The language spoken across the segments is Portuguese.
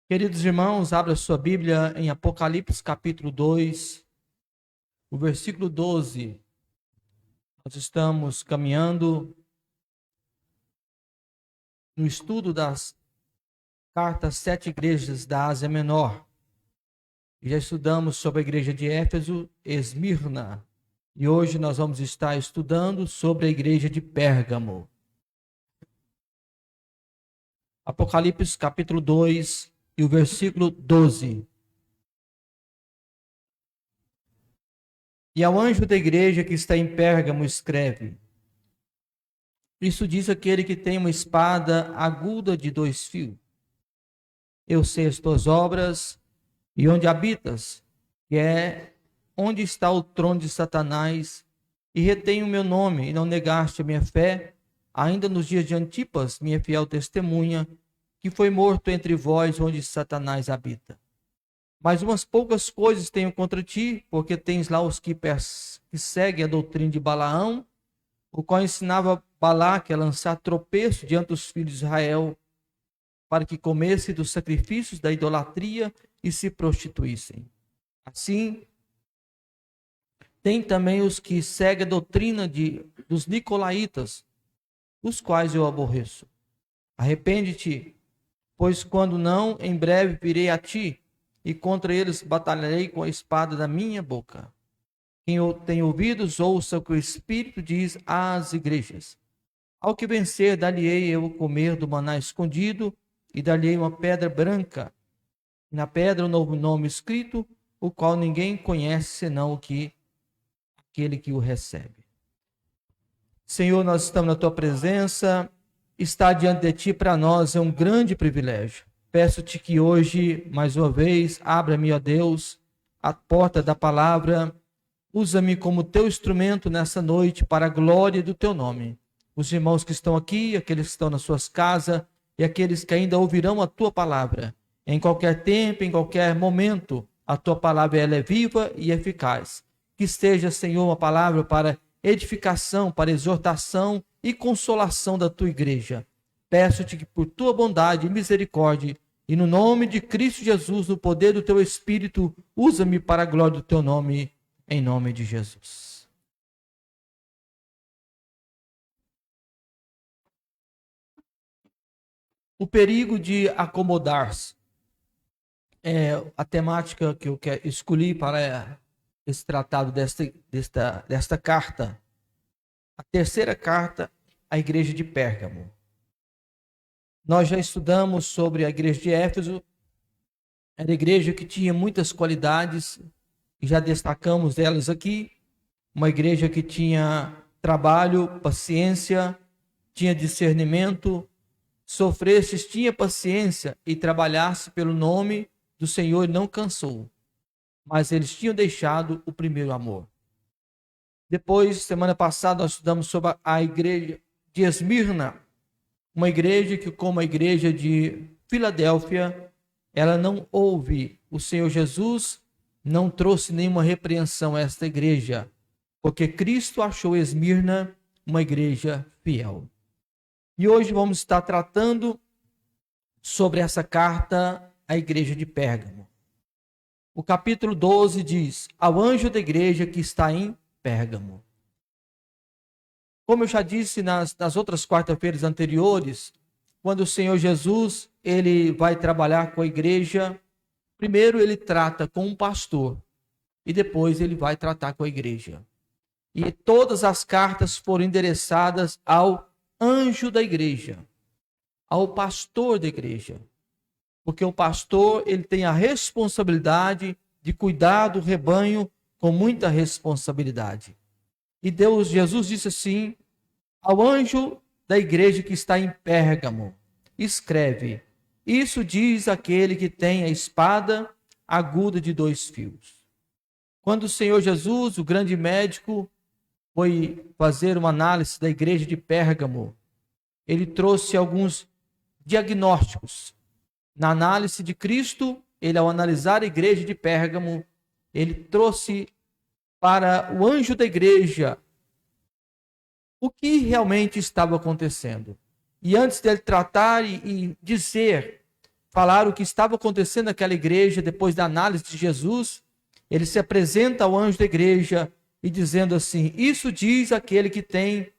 Queridos irmãos, abra sua Bíblia em Apocalipse capítulo 2, o versículo 12. Nós estamos caminhando no estudo das cartas 7 igrejas da Ásia Menor. Já estudamos sobre a igreja de Éfeso, Esmirna, e hoje nós vamos estar estudando sobre a igreja de Pérgamo. Apocalipse capítulo 2 e o versículo 12. E ao anjo da igreja que está em Pérgamo escreve: Isso diz aquele que tem uma espada aguda de 2 fios. Eu sei as tuas obras e onde habitas, que é onde está o trono de Satanás, e retém o meu nome, e não negaste a minha fé, ainda nos dias de Antipas, minha fiel testemunha, que foi morto entre vós onde Satanás habita. Mas umas poucas coisas tenho contra ti, porque tens lá os que seguem a doutrina de Balaão, o qual ensinava Balaque a lançar tropeço diante dos filhos de Israel, para que comessem dos sacrifícios da idolatria e se prostituíssem. Assim, tem também os que seguem a doutrina dos nicolaítas, os quais eu aborreço. Arrepende-te, pois quando não, em breve virei a ti, e contra eles batalharei com a espada da minha boca. Quem tem ouvidos, ouça o que o Espírito diz às igrejas. Ao que vencer, dar-lhe-ei eu comer do maná escondido, e dar-lhe-ei uma pedra branca, e na pedra um novo nome escrito, o qual ninguém conhece senão aquele que o recebe. Senhor, nós estamos na tua presença, estar diante de ti para nós é um grande privilégio. Peço-te que hoje, mais uma vez, abra-me, ó Deus, a porta da palavra, usa-me como teu instrumento nessa noite para a glória do teu nome. Os irmãos que estão aqui, aqueles que estão nas suas casas e aqueles que ainda ouvirão a tua palavra. Em qualquer tempo, em qualquer momento, a tua palavra ela é viva e eficaz. Que seja, Senhor, uma palavra para edificação, para exortação e consolação da tua igreja. Peço-te que por tua bondade e misericórdia, e no nome de Cristo Jesus, no poder do teu Espírito, usa-me para a glória do teu nome, em nome de Jesus. O perigo de acomodar-se é a temática que eu escolhi para esse tratado desta carta. A terceira carta à igreja de Pérgamo. Nós já estudamos sobre a igreja de Éfeso. Era a igreja que tinha muitas qualidades, e já destacamos elas aqui. Uma igreja que tinha trabalho, paciência, tinha discernimento, sofresses, tinha paciência e trabalhasse pelo nome do Senhor e não cansou. Mas eles tinham deixado o primeiro amor. Depois, semana passada, nós estudamos sobre a igreja de Esmirna, uma igreja que, como a igreja de Filadélfia, ela não ouve o Senhor Jesus, não trouxe nenhuma repreensão a esta igreja, porque Cristo achou Esmirna uma igreja fiel. E hoje vamos estar tratando sobre essa carta à igreja de Pérgamo. O capítulo 12 diz: Ao anjo da igreja que está em Pérgamo. Como eu já disse nas outras quarta-feiras anteriores, quando o Senhor Jesus ele vai trabalhar com a igreja, primeiro ele trata com um pastor e depois ele vai tratar com a igreja. E todas as cartas foram endereçadas ao anjo da igreja, ao pastor da igreja. Porque o pastor ele tem a responsabilidade de cuidar do rebanho com muita responsabilidade. E Jesus disse assim: ao anjo da igreja que está em Pérgamo, escreve: Isso diz aquele que tem a espada aguda de 2 fios. Quando o Senhor Jesus, o grande médico, foi fazer uma análise da igreja de Pérgamo, ele trouxe alguns diagnósticos. Na análise de Cristo, ele, ao analisar a igreja de Pérgamo, ele trouxe para o anjo da igreja o que realmente estava acontecendo. E antes dele tratar e dizer, falar o que estava acontecendo naquela igreja depois da análise de Jesus, ele se apresenta ao anjo da igreja e dizendo assim: isso diz aquele que tem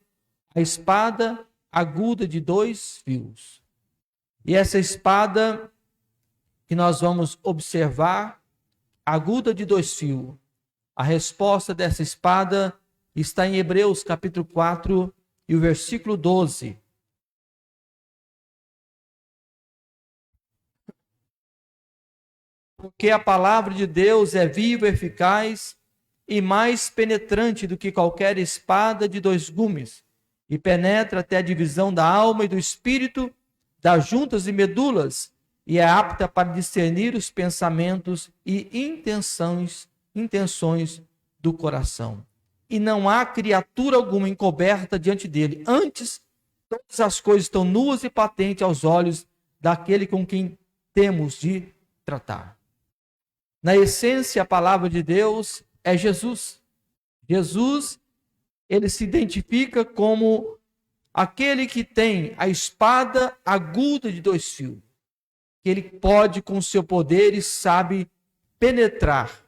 a espada aguda de 2 fios. E essa espada que nós vamos observar, aguda de 2 fios, a resposta dessa espada está em Hebreus capítulo 4 e o versículo 12. Porque a palavra de Deus é viva, eficaz e mais penetrante do que qualquer espada de 2 gumes, e penetra até a divisão da alma e do espírito, das juntas e medulas, e é apta para discernir os pensamentos e intenções do coração. E não há criatura alguma encoberta diante dele. Antes, todas as coisas estão nuas e patentes aos olhos daquele com quem temos de tratar. Na essência, a palavra de Deus é Jesus. Jesus, ele se identifica como aquele que tem a espada aguda de 2 fios, que ele pode, com seu poder, e sabe penetrar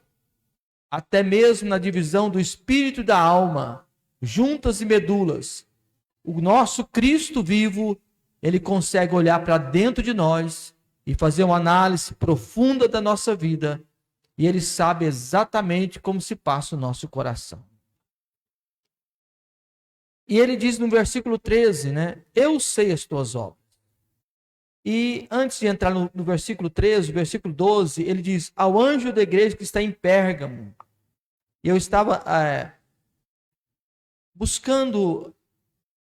até mesmo na divisão do espírito e da alma, juntas e medulas. O nosso Cristo vivo, ele consegue olhar para dentro de nós e fazer uma análise profunda da nossa vida, e ele sabe exatamente como se passa o nosso coração. E ele diz no versículo 13, né? Eu sei as tuas obras. E antes de entrar no versículo 13, versículo 12, ele diz: ao anjo da igreja que está em Pérgamo. E eu estava buscando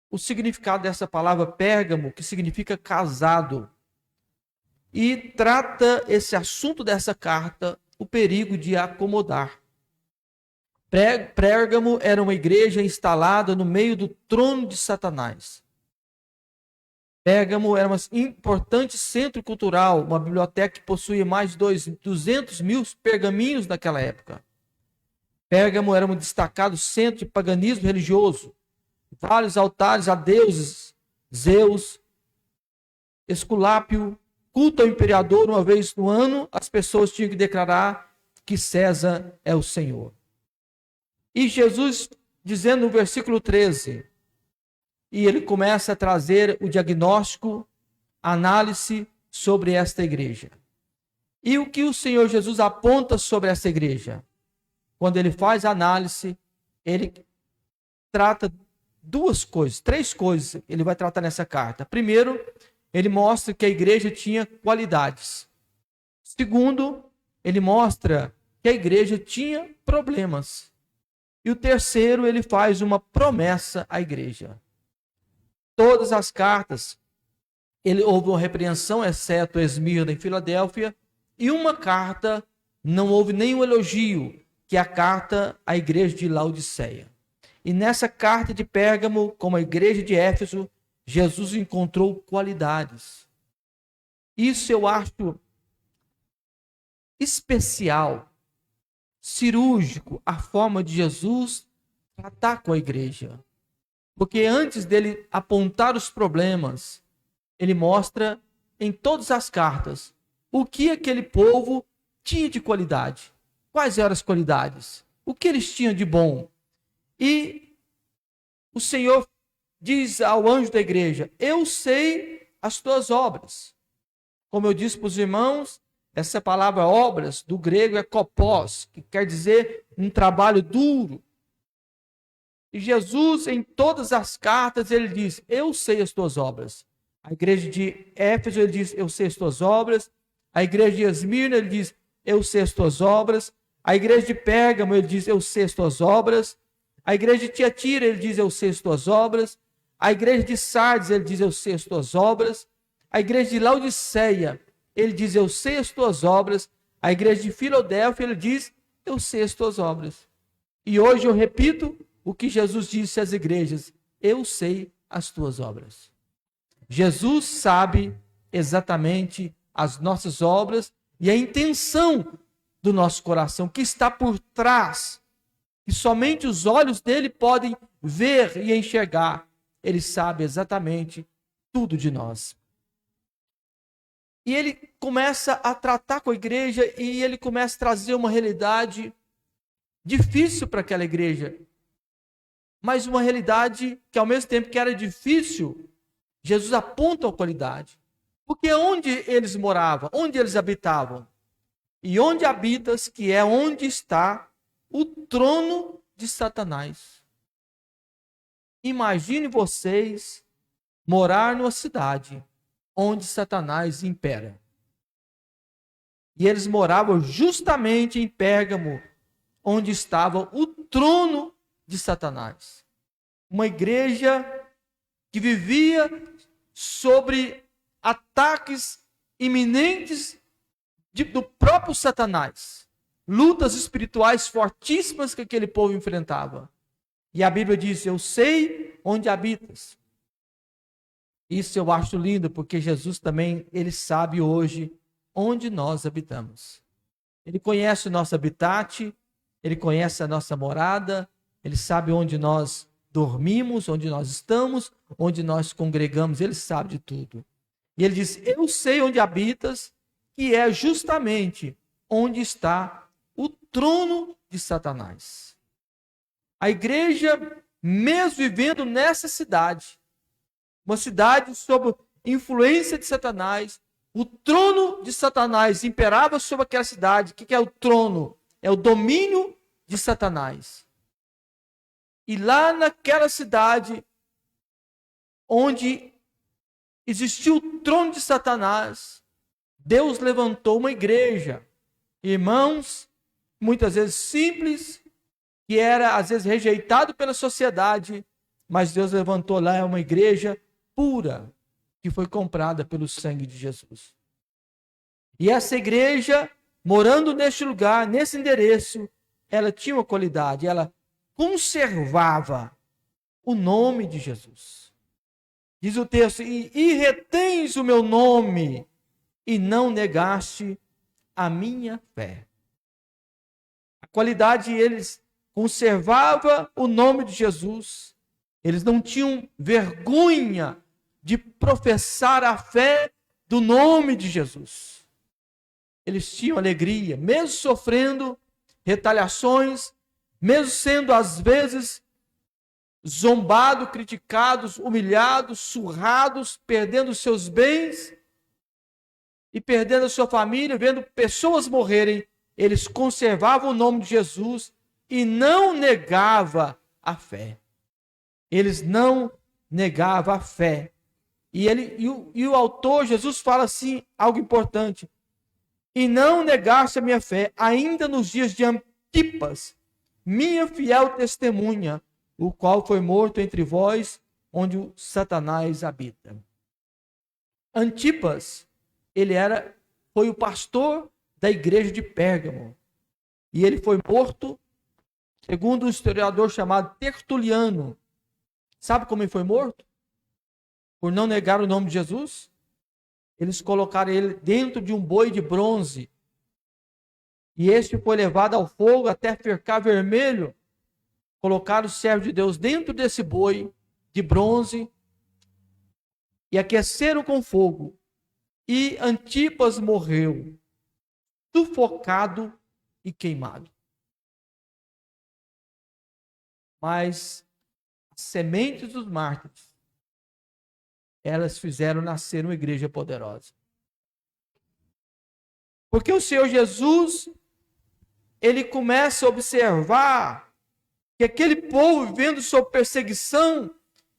o significado dessa palavra Pérgamo, que significa casado. E trata esse assunto dessa carta, o perigo de acomodar. Pérgamo era uma igreja instalada no meio do trono de Satanás. Pérgamo era um importante centro cultural, uma biblioteca que possuía mais de 200 mil pergaminhos naquela época. Pérgamo era um destacado centro de paganismo religioso. Vários altares a deuses, Zeus, Esculápio, culto ao imperador. Uma vez no ano, as pessoas tinham que declarar que César é o Senhor. E Jesus, dizendo no versículo 13, e ele começa a trazer o diagnóstico, a análise sobre esta igreja. E o que o Senhor Jesus aponta sobre essa igreja? Quando ele faz a análise, ele trata três coisas ele vai tratar nessa carta. Primeiro, ele mostra que a igreja tinha qualidades. Segundo, ele mostra que a igreja tinha problemas. E o terceiro, ele faz uma promessa à igreja. Todas as cartas, houve uma repreensão, exceto Esmirna em Filadélfia, e uma carta não houve nenhum elogio, que é a carta à igreja de Laodiceia. E nessa carta de Pérgamo, como a igreja de Éfeso, Jesus encontrou qualidades. Isso eu acho especial, cirúrgico, a forma de Jesus tratar com a igreja. Porque antes dele apontar os problemas, ele mostra em todas as cartas o que aquele povo tinha de qualidade. Quais eram as qualidades? O que eles tinham de bom? E o Senhor diz ao anjo da igreja: eu sei as tuas obras. Como eu disse para os irmãos, essa palavra obras, do grego é kopos, que quer dizer um trabalho duro. E Jesus, em todas as cartas, ele diz: eu sei as tuas obras. A igreja de Éfeso, ele diz: eu sei as tuas obras. A igreja de Esmirna, ele diz: eu sei as tuas obras. A igreja de Pérgamo, ele diz: eu sei as tuas obras. A igreja de Tiatira, ele diz: eu sei as tuas obras. A igreja de Sardes, ele diz: eu sei as tuas obras. A igreja de Laodiceia, ele diz: eu sei as tuas obras. A igreja de Filadélfia, ele diz: eu sei as tuas obras. E hoje eu repito o que Jesus disse às igrejas: eu sei as tuas obras. Jesus sabe exatamente as nossas obras e a intenção do nosso coração, que está por trás, que somente os olhos dele podem ver e enxergar. Ele sabe exatamente tudo de nós. E ele começa a tratar com a igreja e ele começa a trazer uma realidade difícil para aquela igreja. Mas uma realidade que, ao mesmo tempo que era difícil, Jesus aponta a qualidade. Porque onde eles moravam, onde eles habitavam, e onde habitas, que é onde está o trono de Satanás. Imagine vocês morar numa cidade onde Satanás impera. E eles moravam justamente em Pérgamo, onde estava o trono de Satanás. Uma igreja que vivia sobre ataques iminentes do próprio Satanás. Lutas espirituais fortíssimas que aquele povo enfrentava. E a Bíblia diz: eu sei onde habitas. Isso eu acho lindo, porque Jesus também, ele sabe hoje onde nós habitamos. Ele conhece o nosso habitat, ele conhece a nossa morada, ele sabe onde nós dormimos, onde nós estamos, onde nós congregamos, ele sabe de tudo. E ele diz: eu sei onde habitas, que é justamente onde está o trono de Satanás. A igreja, mesmo vivendo nessa cidade, uma cidade sob influência de Satanás, o trono de Satanás imperava sobre aquela cidade. O que é o trono? É o domínio de Satanás. E lá naquela cidade, onde existiu o trono de Satanás, Deus levantou uma igreja, irmãos, muitas vezes simples, que era às vezes rejeitado pela sociedade, mas Deus levantou lá uma igreja pura, que foi comprada pelo sangue de Jesus. E essa igreja, morando neste lugar, nesse endereço, ela tinha uma qualidade, ela conservava o nome de Jesus. Diz o texto: e retens o meu nome, e não negaste a minha fé. A qualidade, eles conservavam o nome de Jesus, eles não tinham vergonha de professar a fé do nome de Jesus. Eles tinham alegria, mesmo sofrendo retaliações, mesmo sendo às vezes zombados, criticados, humilhados, surrados, perdendo seus bens e perdendo a sua família, vendo pessoas morrerem, eles conservavam o nome de Jesus e não negavam a fé. Eles não negavam a fé. E o autor, Jesus, fala assim, algo importante: e não negaste a minha fé, ainda nos dias de Antipas, minha fiel testemunha, o qual foi morto entre vós, onde o Satanás habita. Antipas, foi o pastor da igreja de Pérgamo. E ele foi morto, segundo um historiador chamado Tertuliano. Sabe como ele foi morto? Por não negar o nome de Jesus. Eles colocaram ele dentro de um boi de bronze. E este foi levado ao fogo até ficar vermelho. Colocaram o servo de Deus dentro desse boi de bronze e aqueceram com fogo. E Antipas morreu, sufocado e queimado. Mas as sementes dos mártires, elas fizeram nascer uma igreja poderosa. Porque o Senhor Jesus, ele começa a observar que aquele povo, vivendo sob perseguição,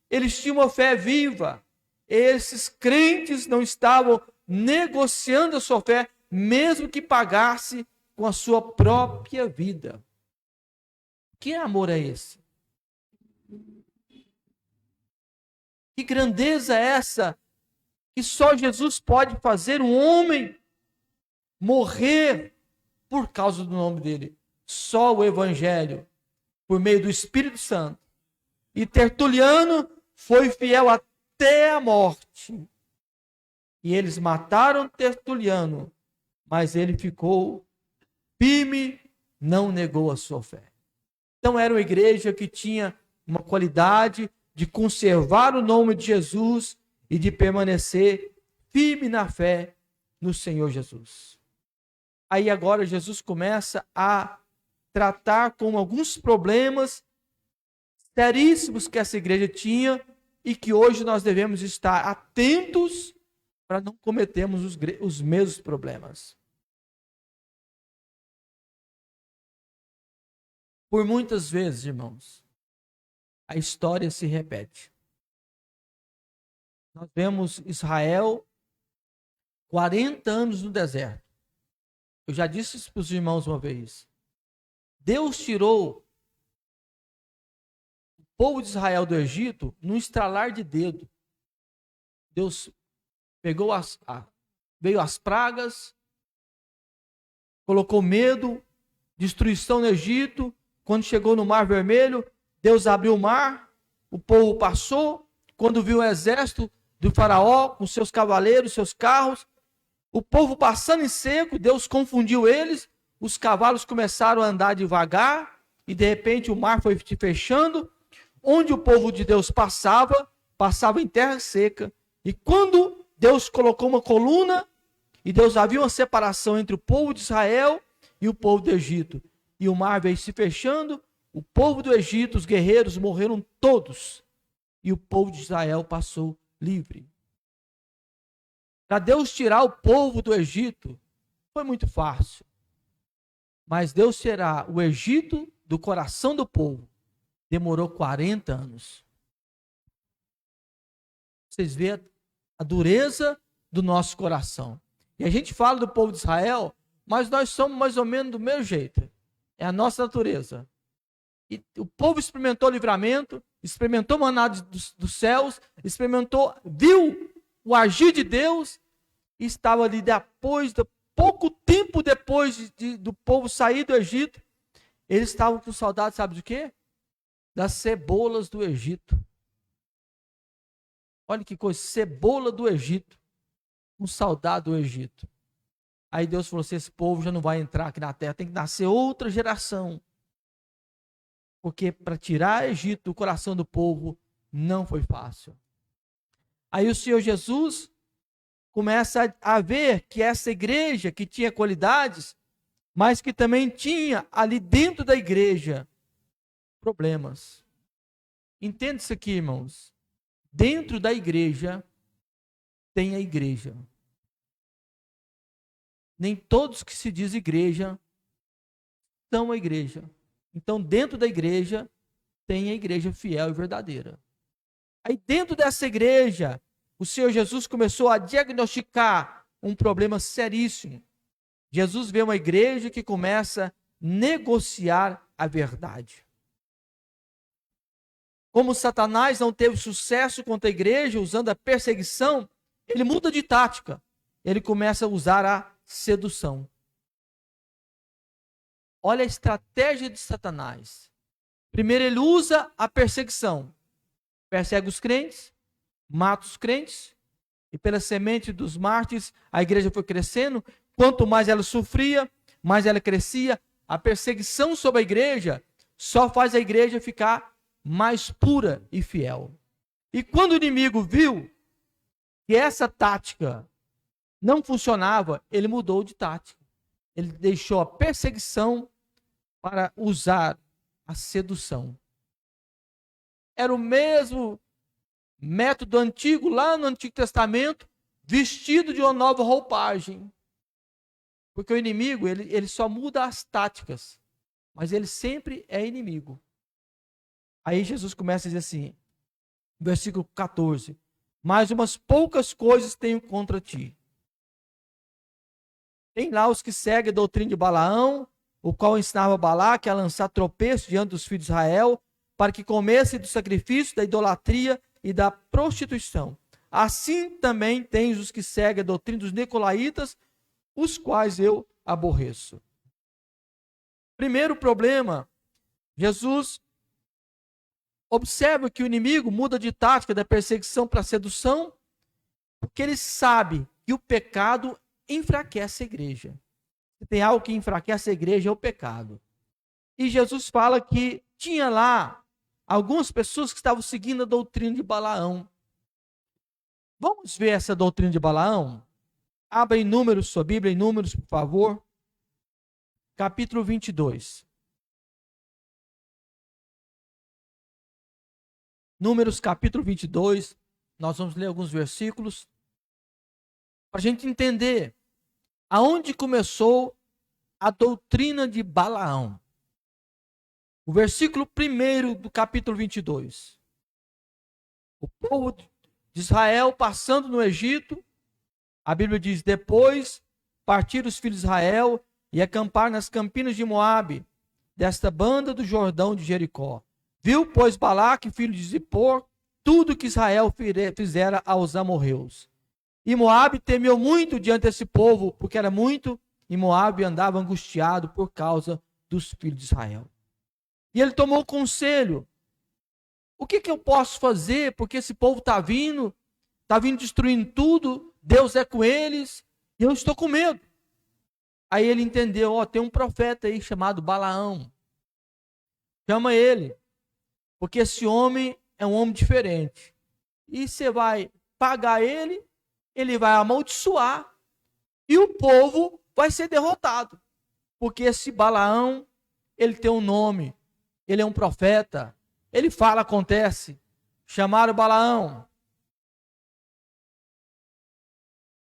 eles tinham uma fé viva. Esses crentes não estavam negociando a sua fé, mesmo que pagasse com a sua própria vida. Que amor é esse? Que grandeza é essa que só Jesus pode fazer um homem morrer por causa do nome dele? Só o Evangelho, por meio do Espírito Santo. E Tertuliano foi fiel até a morte. E eles mataram Tertuliano, mas ele ficou firme, não negou a sua fé. Então era uma igreja que tinha uma qualidade de conservar o nome de Jesus e de permanecer firme na fé no Senhor Jesus. Aí agora Jesus começa a tratar com alguns problemas seríssimos que essa igreja tinha e que hoje nós devemos estar atentos para não cometermos os mesmos problemas. Por muitas vezes, irmãos, a história se repete. Nós vemos Israel 40 anos no deserto. Eu já disse isso para os irmãos uma vez. Deus tirou o povo de Israel do Egito num estralar de dedo. Deus pegou veio as pragas, colocou medo, destruição no Egito. Quando chegou no Mar Vermelho, Deus abriu o mar, o povo passou. Quando viu o exército do faraó com seus cavaleiros, seus carros, o povo passando em seco, Deus confundiu eles, os cavalos começaram a andar devagar, e de repente o mar foi se fechando. Onde o povo de Deus passava em terra seca. E quando Deus colocou uma coluna, e Deus havia uma separação entre o povo de Israel e o povo do Egito. E o mar veio se fechando, o povo do Egito, os guerreiros morreram todos. E o povo de Israel passou livre. Para Deus tirar o povo do Egito, foi muito fácil. Mas Deus tirar o Egito do coração do povo, demorou 40 anos. Vocês veem a dureza do nosso coração. E a gente fala do povo de Israel, mas nós somos mais ou menos do mesmo jeito. É a nossa natureza. E o povo experimentou livramento, experimentou maná dos céus, viu o agir de Deus, e estava ali pouco tempo depois do povo sair do Egito, eles estavam com saudade, sabe de quê? Das cebolas do Egito. Olha que coisa, cebola do Egito, com saudade do Egito. Aí Deus falou assim, esse povo já não vai entrar aqui na terra, tem que nascer outra geração. Porque para tirar o Egito do coração do povo, não foi fácil. Aí o Senhor Jesus começa a ver que essa igreja que tinha qualidades, mas que também tinha ali dentro da igreja problemas. Entenda isso aqui, irmãos. Dentro da igreja tem a igreja. Nem todos que se diz igreja são a igreja. Então, dentro da igreja tem a igreja fiel e verdadeira. Aí dentro dessa igreja, o Senhor Jesus começou a diagnosticar um problema seríssimo. Jesus vê uma igreja que começa a negociar a verdade. Como Satanás não teve sucesso contra a igreja usando a perseguição, ele muda de tática. Ele começa a usar a sedução. Olha a estratégia de Satanás. Primeiro ele usa a perseguição. Persegue os crentes, mata os crentes, e pela semente dos mártires a igreja foi crescendo. Quanto mais ela sofria, mais ela crescia. A perseguição sobre a igreja só faz a igreja ficar mais pura e fiel. E quando o inimigo viu que essa tática não funcionava, ele mudou de tática. Ele deixou a perseguição para usar a sedução. Era o mesmo método antigo, lá no Antigo Testamento, vestido de uma nova roupagem. Porque o inimigo, ele só muda as táticas, mas ele sempre é inimigo. Aí Jesus começa a dizer assim, versículo 14, mas umas poucas coisas tenho contra ti. Tem lá os que seguem a doutrina de Balaão, o qual ensinava Balaque a lançar tropeço diante dos filhos de Israel, para que comessem do sacrifício, da idolatria e da prostituição. Assim também tens os que seguem a doutrina dos nicolaítas, os quais eu aborreço. Primeiro problema, Jesus observa que o inimigo muda de tática da perseguição para a sedução, porque ele sabe que o pecado enfraquece a igreja. Se tem algo que enfraquece a igreja é o pecado. E Jesus fala que tinha lá algumas pessoas que estavam seguindo a doutrina de Balaão. Vamos ver essa doutrina de Balaão? Abra em Números, sua Bíblia em Números, por favor. Capítulo 22. Números, capítulo 22. Nós vamos ler alguns versículos para a gente entender aonde começou a doutrina de Balaão. O versículo 1 do capítulo 22. O povo de Israel passando no Egito, a Bíblia diz, depois partiram os filhos de Israel e acamparam nas campinas de Moabe, desta banda do Jordão de Jericó. Viu, pois, Balaque, filho de Zippor, tudo que Israel fizera aos amorreus. E Moabe temeu muito diante desse povo, porque era muito, e Moabe andava angustiado por causa dos filhos de Israel. E ele tomou conselho. O que eu posso fazer? Porque esse povo está vindo destruindo tudo, Deus é com eles, e eu estou com medo. Aí ele entendeu, tem um profeta aí chamado Balaão. Chama ele, porque esse homem é um homem diferente. E você vai pagar ele, ele vai amaldiçoar, e o povo vai ser derrotado. Porque esse Balaão, ele tem um nome, ele é um profeta, ele fala, acontece. Chamaram Balaão.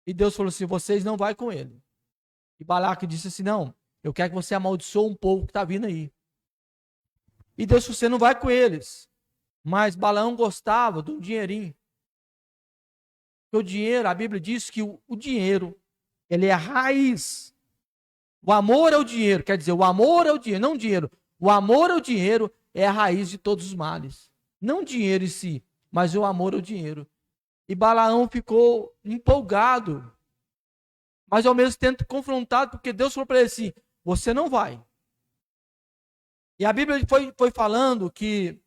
E Deus falou assim, vocês não vão com ele. E Balaque disse assim, não, eu quero que você amaldiçoe um povo que está vindo aí. E Deus falou, você não vai com eles. Mas Balaão gostava de um dinheirinho. Porque o dinheiro, a Bíblia diz que o dinheiro, ele é a raiz. O amor é o dinheiro, quer dizer, o amor é o dinheiro, não o dinheiro. O amor ao dinheiro é a raiz de todos os males. Não o dinheiro em si, mas o amor ao dinheiro. E Balaão ficou empolgado, mas ao mesmo tempo confrontado, porque Deus falou para ele assim, você não vai. E a Bíblia foi falando que,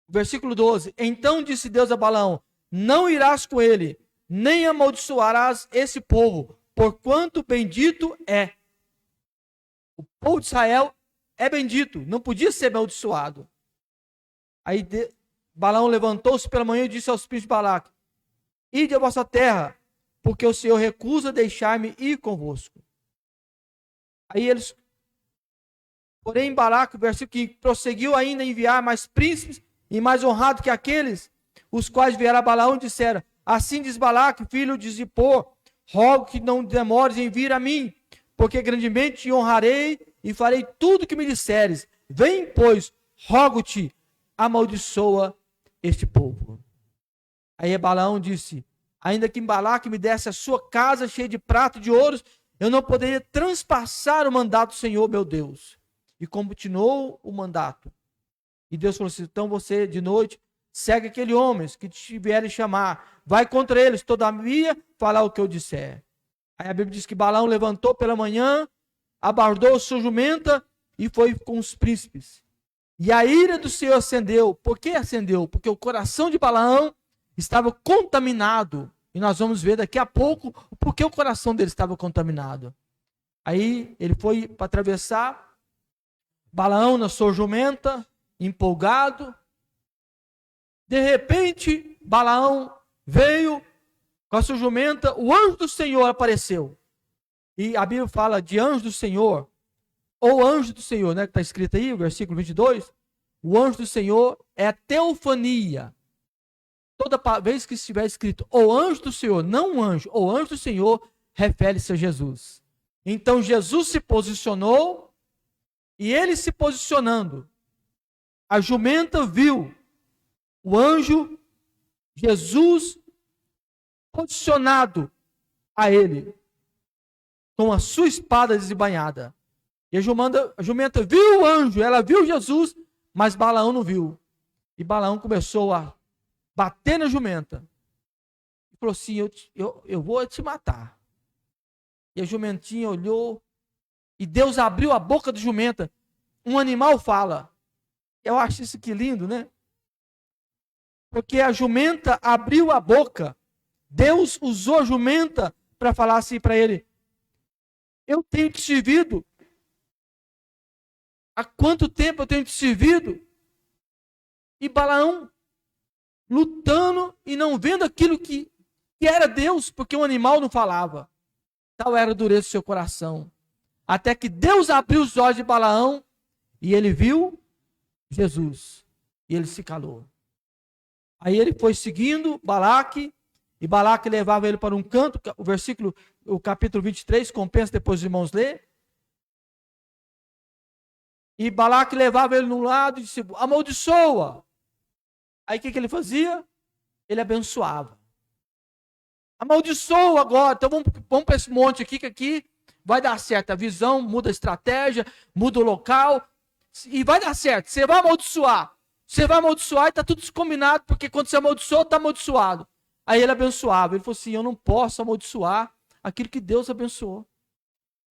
versículo 12, então disse Deus a Balaão, não irás com ele, nem amaldiçoarás esse povo, porquanto bendito é. O povo de Israel é bendito, não podia ser amaldiçoado. Aí Balaão levantou-se pela manhã e disse aos filhos de Balaque, ide à vossa terra, porque o Senhor recusa deixar-me ir convosco. Aí eles, porém Balaque, o versículo que prosseguiu ainda a enviar mais príncipes e mais honrados que aqueles, os quais vieram a Balaão e disseram, assim diz Balaque, filho de Zippor, rogo que não demores em vir a mim, porque grandemente te honrarei e farei tudo que me disseres. Vem, pois, rogo-te, amaldiçoa este povo. Aí Balaão disse, ainda que Balaque me desse a sua casa cheia de prata e de ouros, eu não poderia transpassar o mandato do Senhor, meu Deus. E continuou o mandato. E Deus falou assim, então você de noite segue aquele homem que te vierem chamar, vai contra eles, todavia falar o que eu disser. Aí a Bíblia diz que Balaão levantou pela manhã, abordou sua jumenta e foi com os príncipes. E a ira do Senhor acendeu. Por que acendeu? Porque o coração de Balaão estava contaminado. E nós vamos ver daqui a pouco por que o coração dele estava contaminado. Aí ele foi para atravessar. Balaão na sua jumenta, empolgado. De repente, Balaão veio com a sua jumenta. O anjo do Senhor apareceu. E a Bíblia fala de anjo do Senhor. Ou anjo do Senhor, né? Que está escrito aí, o versículo 22. O anjo do Senhor é a teofania. Toda vez que estiver escrito o anjo do Senhor, não um anjo, o anjo do Senhor, refere-se a Jesus. Então Jesus se posicionou, e ele se posicionando, a jumenta viu o anjo, Jesus, posicionado a ele, com a sua espada desembainhada. E a jumenta viu o anjo, ela viu Jesus, mas Balaão não viu. E Balaão começou a bater na jumenta. E falou assim, eu vou te matar. E a jumentinha olhou, e Deus abriu a boca da jumenta. Um animal fala. Eu acho isso que lindo, né? Porque a jumenta abriu a boca. Deus usou a jumenta para falar assim para ele, eu tenho te servido. Há quanto tempo eu tenho te servido? E Balaão lutando e não vendo aquilo que que era Deus, porque o animal não falava. Tal era a dureza do seu coração. Até que Deus abriu os olhos de Balaão e ele viu Jesus. E ele se calou. Aí ele foi seguindo Balaque, e Balaque levava ele para um canto, o capítulo 23, compensa depois os irmãos ler. E Balaque levava ele num lado e disse, amaldiçoa. Aí o que ele fazia? Ele abençoava. Amaldiçoa agora, então vamos para esse monte aqui, que aqui vai dar certo. A visão, muda a estratégia, muda o local, e vai dar certo. Você vai amaldiçoar. Você vai amaldiçoar e está tudo combinado, porque quando você amaldiçoa, está amaldiçoado. Aí ele abençoava. Ele falou assim, eu não posso amaldiçoar aquilo que Deus abençoou.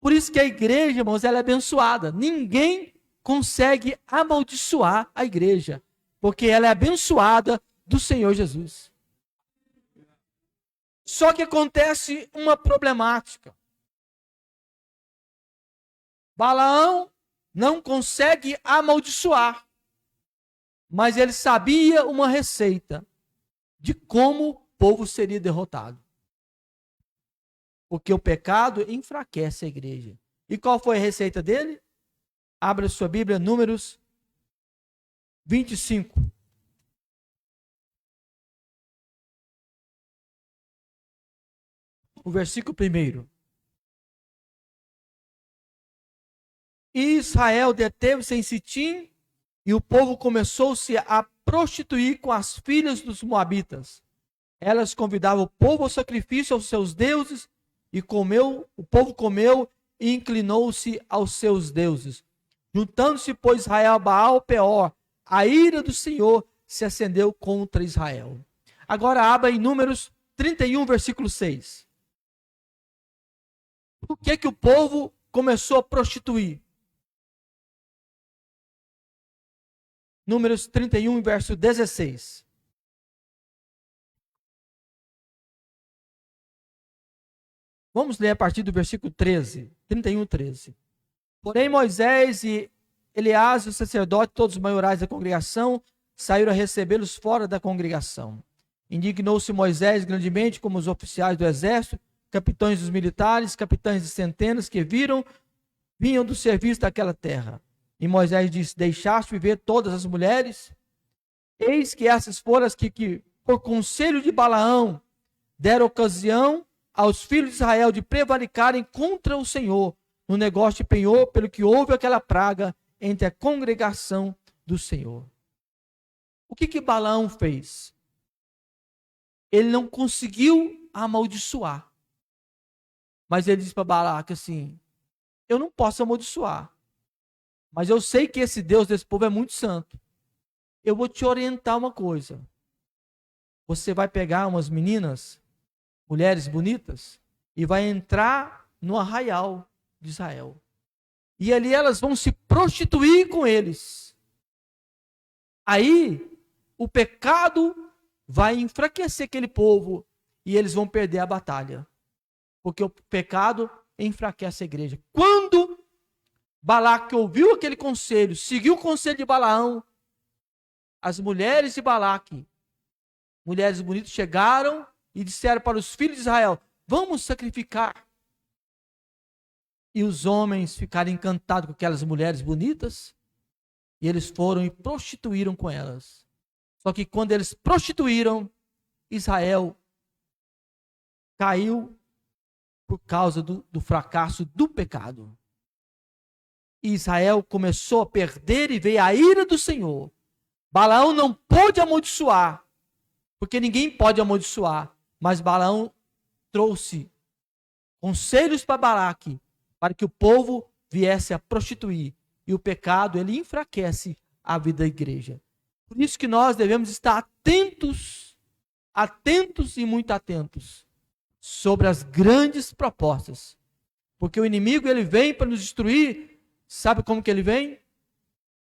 Por isso que a igreja, irmãos, ela é abençoada. Ninguém consegue amaldiçoar a igreja, porque ela é abençoada do Senhor Jesus. Só que acontece uma problemática. Balaão não consegue amaldiçoar, mas ele sabia uma receita de como o povo seria derrotado. Porque o pecado enfraquece a igreja. E qual foi a receita dele? Abra sua Bíblia, Números 25. O versículo 1. E Israel deteve-se em Sitim, e o povo começou-se a prostituir com as filhas dos moabitas. Elas convidavam o povo ao sacrifício aos seus deuses, e o povo comeu e inclinou-se aos seus deuses. Juntando-se, pois, Israel a Baal Peor, a ira do Senhor se acendeu contra Israel. Agora abra em Números 31, versículo 6. Por que o povo começou a prostituir? Números 31, verso 16. Vamos ler a partir do versículo 13. 31, 13. Porém, Moisés e Eleazar, o sacerdote, todos os maiorais da congregação, saíram a recebê-los fora da congregação. Indignou-se Moisés grandemente, como os oficiais do exército, capitães dos militares, capitães de centenas, que vinham do serviço daquela terra. E Moisés disse, deixaste viver todas as mulheres? Eis que essas foram as que por conselho de Balaão, deram ocasião aos filhos de Israel de prevaricarem contra o Senhor, no negócio de penhor, pelo que houve aquela praga entre a congregação do Senhor. O que Balaão fez? Ele não conseguiu amaldiçoar. Mas ele disse para Balaque assim, eu não posso amaldiçoar, mas eu sei que esse Deus desse povo é muito santo. Eu vou te orientar uma coisa. Você vai pegar umas meninas, mulheres bonitas, e vai entrar no arraial de Israel. E ali elas vão se prostituir com eles. Aí o pecado vai enfraquecer aquele povo e eles vão perder a batalha. Porque o pecado enfraquece a igreja. Quando Balaque ouviu aquele conselho, seguiu o conselho de Balaão, as mulheres de Balaque, mulheres bonitas, chegaram e disseram para os filhos de Israel, vamos sacrificar. E os homens ficaram encantados com aquelas mulheres bonitas, e eles foram e prostituíram com elas. Só que quando eles prostituíram, Israel caiu por causa do fracasso do pecado. E Israel começou a perder e veio a ira do Senhor. Balaão não pôde amaldiçoar, porque ninguém pode amaldiçoar, mas Balaão trouxe conselhos para Balaque, para que o povo viesse a prostituir. E o pecado, ele enfraquece a vida da igreja. Por isso que nós devemos estar atentos e muito atentos, sobre as grandes propostas. Porque o inimigo, ele vem para nos destruir. Sabe como que ele vem?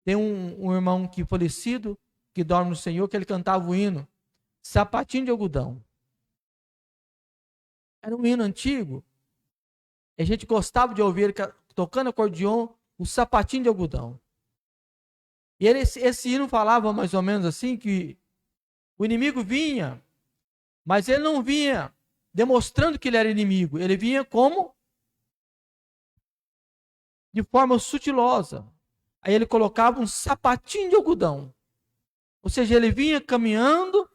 Tem um irmão que falecido, que dorme no Senhor, que ele cantava o hino, Sapatinho de Algodão. Era um hino antigo. A gente gostava de ouvir ele tocando acordeon, o Sapatinho de Algodão. E esse hino falava mais ou menos assim, que o inimigo vinha, mas ele não vinha demonstrando que ele era inimigo. Ele vinha como? De forma sutilosa. Aí ele colocava um sapatinho de algodão. Ou seja, ele vinha caminhando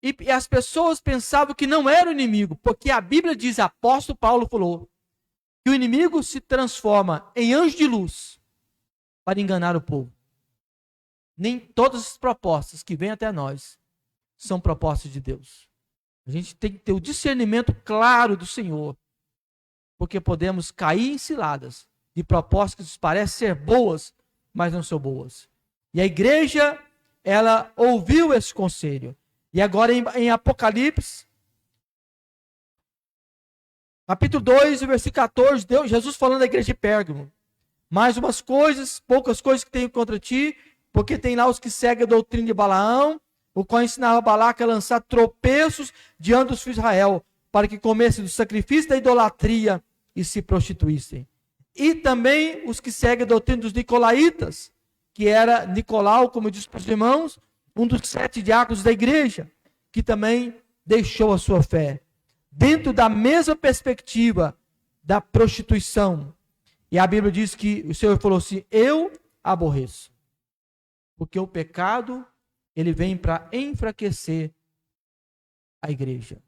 e as pessoas pensavam que não era o inimigo, porque a Bíblia diz, apóstolo Paulo falou, que o inimigo se transforma em anjo de luz para enganar o povo. Nem todas as propostas que vêm até nós são propostas de Deus. A gente tem que ter o discernimento claro do Senhor, porque podemos cair em ciladas de propostas que nos parecem ser boas, mas não são boas. E a igreja, ela ouviu esse conselho. E agora em Apocalipse, capítulo 2, versículo 14, Jesus falando da igreja de Pérgamo. Mais umas coisas, poucas coisas que tenho contra ti, porque tem lá os que seguem a doutrina de Balaão, o qual ensinava Balaque a lançar tropeços diante dos filhos de Israel, para que comessem do sacrifício da idolatria e se prostituíssem. E também os que seguem a doutrina dos nicolaítas, que era Nicolau, como eu disse para os irmãos, um dos 7 diáconos da igreja, que também deixou a sua fé. Dentro da mesma perspectiva da prostituição. E a Bíblia diz que o Senhor falou assim, eu aborreço. Porque o pecado, ele vem para enfraquecer a igreja.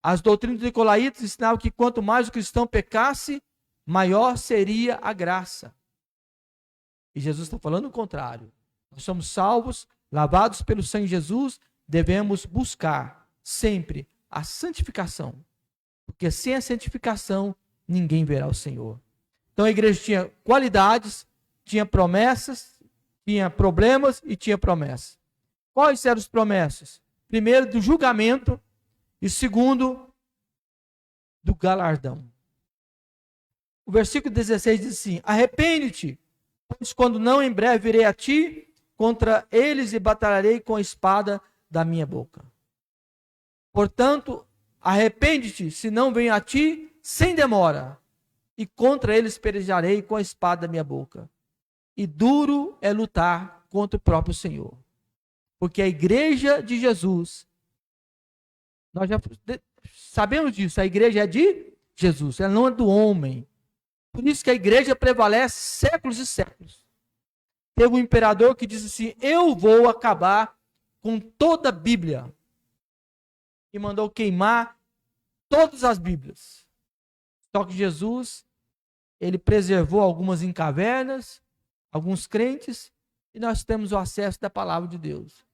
As doutrinas dos nicolaítas ensinavam que quanto mais o cristão pecasse, maior seria a graça. E Jesus está falando o contrário. Nós somos salvos, lavados pelo sangue de Jesus, devemos buscar sempre a santificação. Porque sem a santificação, ninguém verá o Senhor. Então a igreja tinha qualidades, tinha promessas, tinha problemas e tinha promessas. Quais eram as promessas? Primeiro, do julgamento, e segundo, do galardão. O versículo 16 diz assim, arrepende-te, pois quando não, em breve virei a ti, contra eles e batalharei com a espada da minha boca. Portanto, arrepende-te, se não venho a ti, sem demora, e contra eles pelejarei com a espada da minha boca. E duro é lutar contra o próprio Senhor. Porque a igreja de Jesus, nós já sabemos disso, a igreja é de Jesus, ela não é do homem. Por isso que a igreja prevalece séculos e séculos. Teve um imperador que disse assim, eu vou acabar com toda a Bíblia. E mandou queimar todas as Bíblias. Só que Jesus, ele preservou algumas em cavernas, alguns crentes, e nós temos o acesso da palavra de Deus.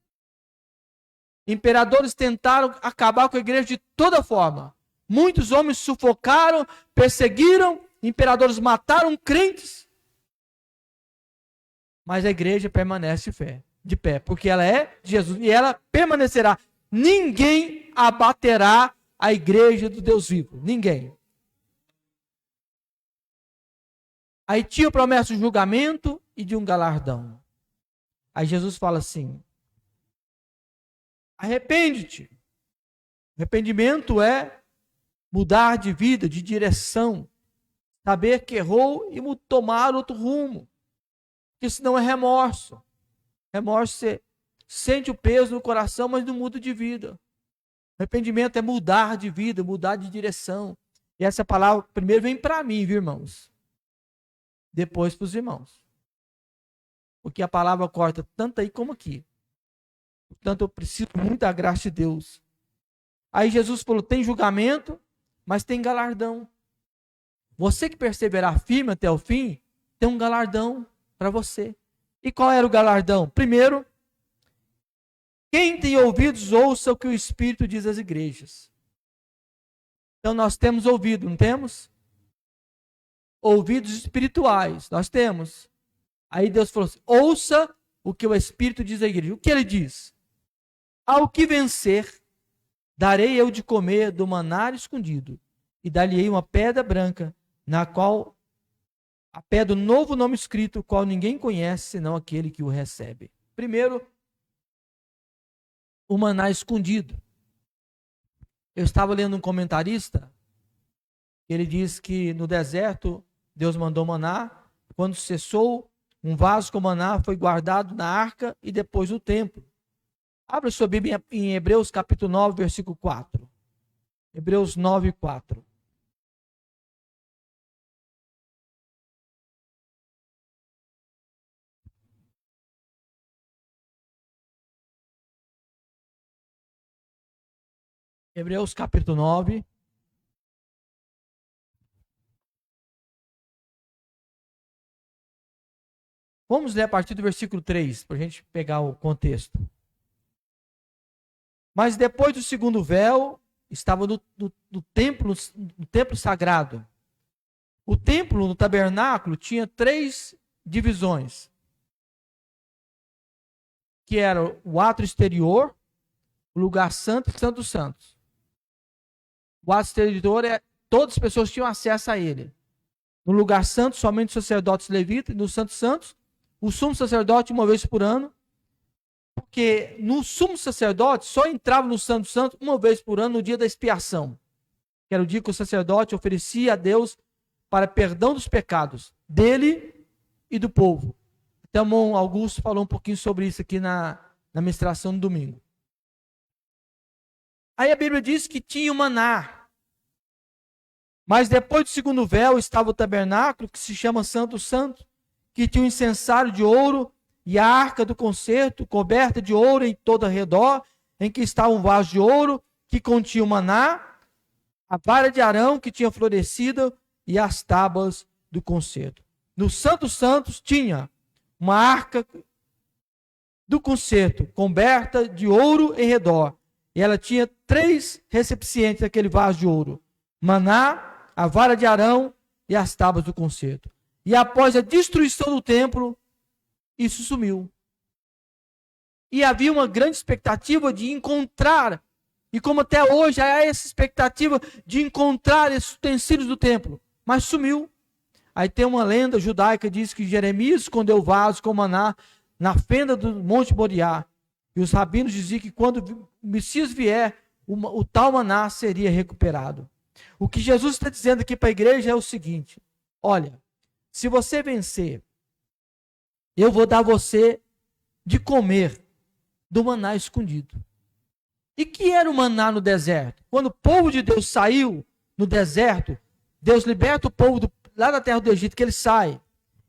Imperadores tentaram acabar com a igreja de toda forma. Muitos homens sufocaram, perseguiram, imperadores mataram crentes. Mas a igreja permanece de pé, porque ela é de Jesus e ela permanecerá. Ninguém abaterá a igreja do Deus vivo. Ninguém. Aí tinha promessa de julgamento e de um galardão. Aí Jesus fala assim, arrepende-te. Arrependimento é mudar de vida, de direção. Saber que errou e tomar outro rumo. Porque senão é remorso. Remorso, você sente o peso no coração, mas não muda de vida. Arrependimento é mudar de vida, mudar de direção. E essa palavra primeiro vem para mim, viu, irmãos? Depois para os irmãos. Porque a palavra corta tanto aí como aqui. Portanto, eu preciso muito da graça de Deus. Aí Jesus falou, tem julgamento, mas tem galardão. Você que perseverar firme até o fim, tem um galardão para você. E qual era o galardão? Primeiro, quem tem ouvidos, ouça o que o Espírito diz às igrejas. Então nós temos ouvido, não temos? Ouvidos espirituais, nós temos. Aí Deus falou assim, ouça o que o Espírito diz à igreja. O que ele diz? Ao que vencer, darei eu de comer do maná escondido, e dar-lhe-ei uma pedra branca, na qual a pedra, novo nome escrito, o qual ninguém conhece, senão aquele que o recebe. Primeiro, o maná escondido. Eu estava lendo um comentarista, ele diz que no deserto, Deus mandou maná, quando cessou, um vaso com maná foi guardado na arca e depois no templo. Abra sua Bíblia em Hebreus capítulo 9, versículo 4. Hebreus 9:4. Hebreus capítulo 9. Vamos ler a partir do versículo 3, para a gente pegar o contexto. Mas depois do segundo véu, estava no templo sagrado. O templo, no tabernáculo, tinha 3 divisões. Que era o átrio exterior, o lugar santo e santo dos santos. O átrio exterior, todas as pessoas tinham acesso a ele. No lugar santo, somente os sacerdotes levitas, e no santo santos, o sumo sacerdote uma vez por ano, porque no sumo sacerdote só entrava no santo santo uma vez por ano no dia da expiação, que era o dia que o sacerdote oferecia a Deus para perdão dos pecados dele e do povo. Até o irmão Augusto falou um pouquinho sobre isso aqui na ministração do domingo. Aí a Bíblia diz que tinha o maná. Mas depois do segundo véu estava o tabernáculo, que se chama Santo Santo, que tinha um incensário de ouro e a arca do concerto, coberta de ouro em todo ao redor, em que estava um vaso de ouro que continha o maná, a vara de Arão que tinha florescido e as tábuas do concerto. No Santo Santos tinha uma arca do concerto, coberta de ouro em redor. E ela tinha 3 recipientes daquele vaso de ouro: maná, a vara de Arão e as tábuas do concerto. E após a destruição do templo, isso sumiu. E havia uma grande expectativa de encontrar, e como até hoje há essa expectativa de encontrar esses utensílios do templo, mas sumiu. Aí tem uma lenda judaica que diz que Jeremias escondeu o vaso com maná na fenda do Monte Moriá. E os rabinos diziam que quando o Messias vier, o tal maná seria recuperado. O que Jesus está dizendo aqui para a igreja é o seguinte: olha, se você vencer, eu vou dar você de comer do maná escondido. E que era o maná no deserto? Quando o povo de Deus saiu no deserto, Deus liberta o povo lá da terra do Egito, que eles saem.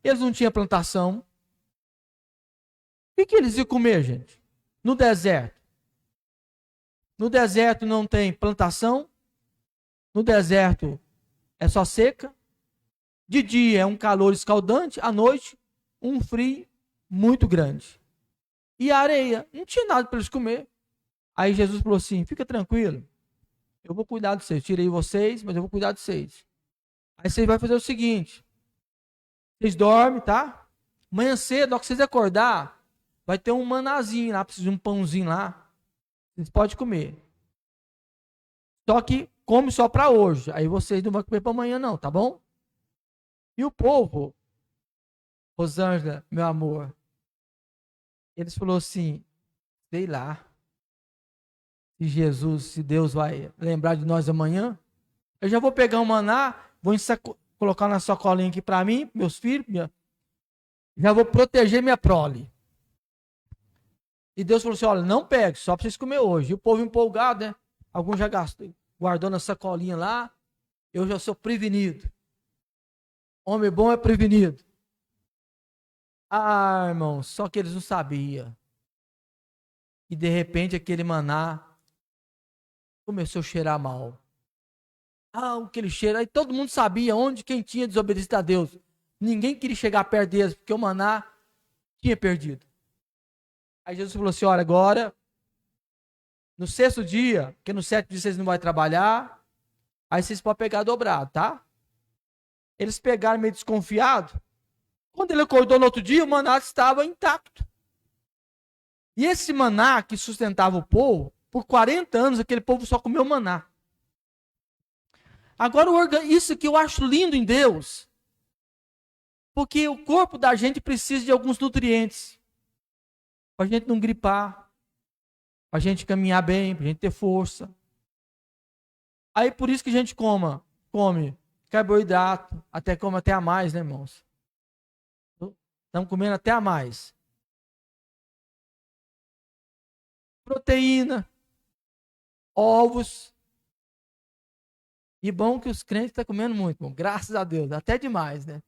Eles não tinham plantação. O que eles iam comer, gente? No deserto. No deserto não tem plantação. No deserto é só seca. De dia é um calor escaldante, à noite um frio muito grande. E a areia, não tinha nada para eles comer. Aí Jesus falou assim: fica tranquilo, eu vou cuidar de vocês. Tirei vocês, mas eu vou cuidar de vocês. Aí vocês vão fazer o seguinte: vocês dormem, tá? Amanhã cedo, na hora que vocês acordar, vai ter um manazinho lá, precisa de um pãozinho lá. Vocês podem comer. Só que come só para hoje. Aí vocês não vão comer para amanhã não, tá bom? E o povo, Rosângela, meu amor, eles falaram assim: sei lá, se Deus vai lembrar de nós amanhã, eu já vou pegar um maná, vou colocar na sacolinha aqui para mim, meus filhos, já vou proteger minha prole. E Deus falou assim: olha, não pegue, só para vocês comer hoje. E o povo empolgado, né? Alguns já gastou, guardou na sacolinha lá. Eu já sou prevenido. Homem bom é prevenido. Ah, irmão, só que eles não sabiam. E de repente aquele maná começou a cheirar mal. Ah, aquele cheiro. Aí todo mundo sabia onde quem tinha desobedecido a Deus. Ninguém queria chegar perto deles, porque o maná tinha perdido. Aí Jesus falou assim: olha, agora, no 6º dia, porque no 7º dia vocês não vão trabalhar, aí vocês podem pegar dobrado, tá? Eles pegaram meio desconfiado. Quando ele acordou no outro dia, o maná estava intacto. E esse maná que sustentava o povo, por 40 anos, aquele povo só comeu maná. Agora, isso que eu acho lindo em Deus, porque o corpo da gente precisa de alguns nutrientes, para a gente não gripar, para a gente caminhar bem, para a gente ter força. Aí, por isso que a gente come carboidrato, come até a mais, né, irmãos? Estamos comendo até a mais. Proteína, ovos. E bom que os crentes estão comendo muito, bom, graças a Deus, até demais, né?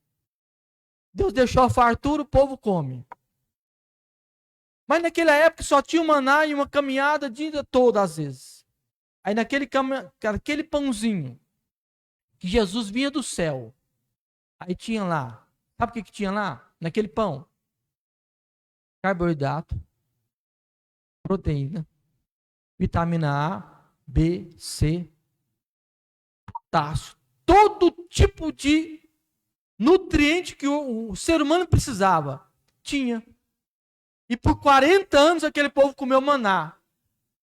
Deus deixou a fartura, o povo come. Mas naquela época só tinha um maná e uma caminhada o dia todo, às vezes. Aí aquele pãozinho, que Jesus vinha do céu, aí tinha lá, sabe o que tinha lá? Naquele pão? Carboidrato, proteína, vitamina A, B, C, potássio, todo tipo de nutriente que o ser humano precisava, tinha. E por 40 anos aquele povo comeu maná.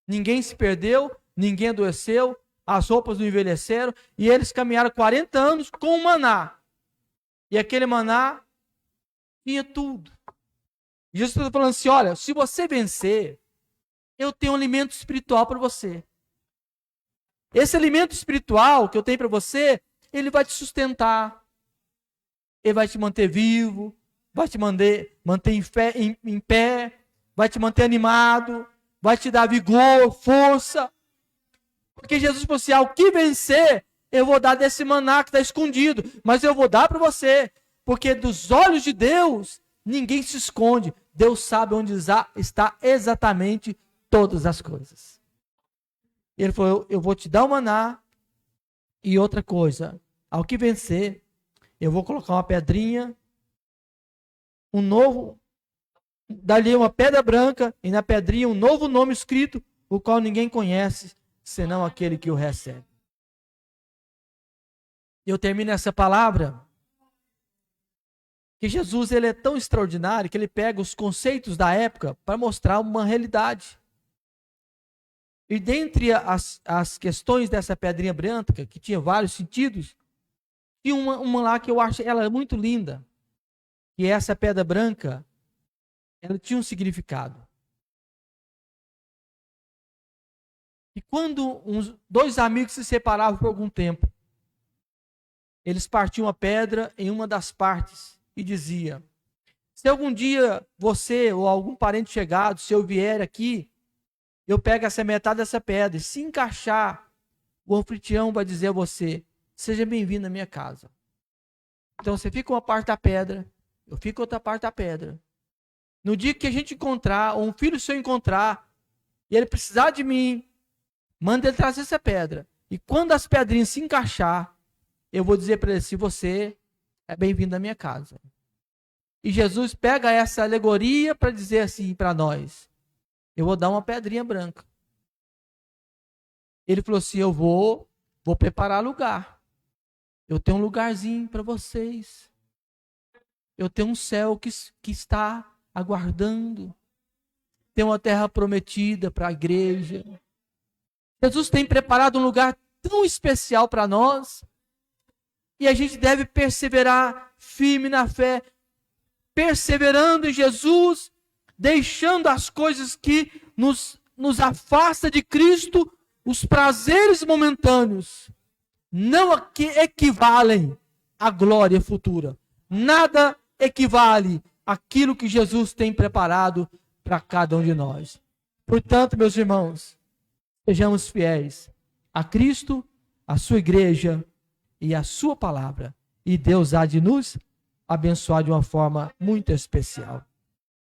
Ninguém se perdeu, ninguém adoeceu, as roupas não envelheceram, e eles caminharam 40 anos com o maná. E aquele maná tinha tudo. E Jesus está falando assim, olha, se você vencer, eu tenho um alimento espiritual para você. Esse alimento espiritual que eu tenho para você, ele vai te sustentar. Ele vai te manter vivo, vai te manter em pé, vai te manter animado, vai te dar vigor, força. Porque Jesus falou assim, ao que vencer, eu vou dar desse maná que está escondido, mas eu vou dar para você, porque dos olhos de Deus, ninguém se esconde. Deus sabe onde está exatamente todas as coisas. Ele falou, eu vou te dar o maná, e outra coisa, ao que vencer, eu vou colocar uma pedrinha, dali uma pedra branca, e na pedrinha um novo nome escrito, o qual ninguém conhece, senão aquele que o recebe. Eu termino essa palavra, que Jesus ele é tão extraordinário, que ele pega os conceitos da época para mostrar uma realidade. E dentre as questões dessa pedrinha branca, que tinha vários sentidos, tinha uma lá que eu acho ela muito linda, que essa pedra branca, ela tinha um significado. E quando dois amigos se separavam por algum tempo, eles partiam a pedra em uma das partes e dizia, se algum dia você ou algum parente chegado, se eu vier aqui, eu pego essa metade dessa pedra e se encaixar, o anfitrião vai dizer a você, seja bem-vindo à minha casa. Então você fica uma parte da pedra, eu fico outra parte da pedra. No dia que a gente encontrar, ou um filho seu encontrar, e ele precisar de mim, manda ele trazer essa pedra. E quando as pedrinhas se encaixar, eu vou dizer para ele, se você é bem-vindo à minha casa. E Jesus pega essa alegoria para dizer assim para nós, eu vou dar uma pedrinha branca. Ele falou assim, eu vou preparar lugar. Eu tenho um lugarzinho para vocês. Eu tenho um céu que está aguardando. Tem uma terra prometida para a igreja. Jesus tem preparado um lugar tão especial para nós. E a gente deve perseverar firme na fé. Perseverando em Jesus. Deixando as coisas que nos afasta de Cristo. Os prazeres momentâneos. Não equivalem à glória futura. Nada equivale àquilo que Jesus tem preparado para cada um de nós. Portanto, meus irmãos, sejamos fiéis a Cristo, a sua igreja e a sua palavra. E Deus há de nos abençoar de uma forma muito especial.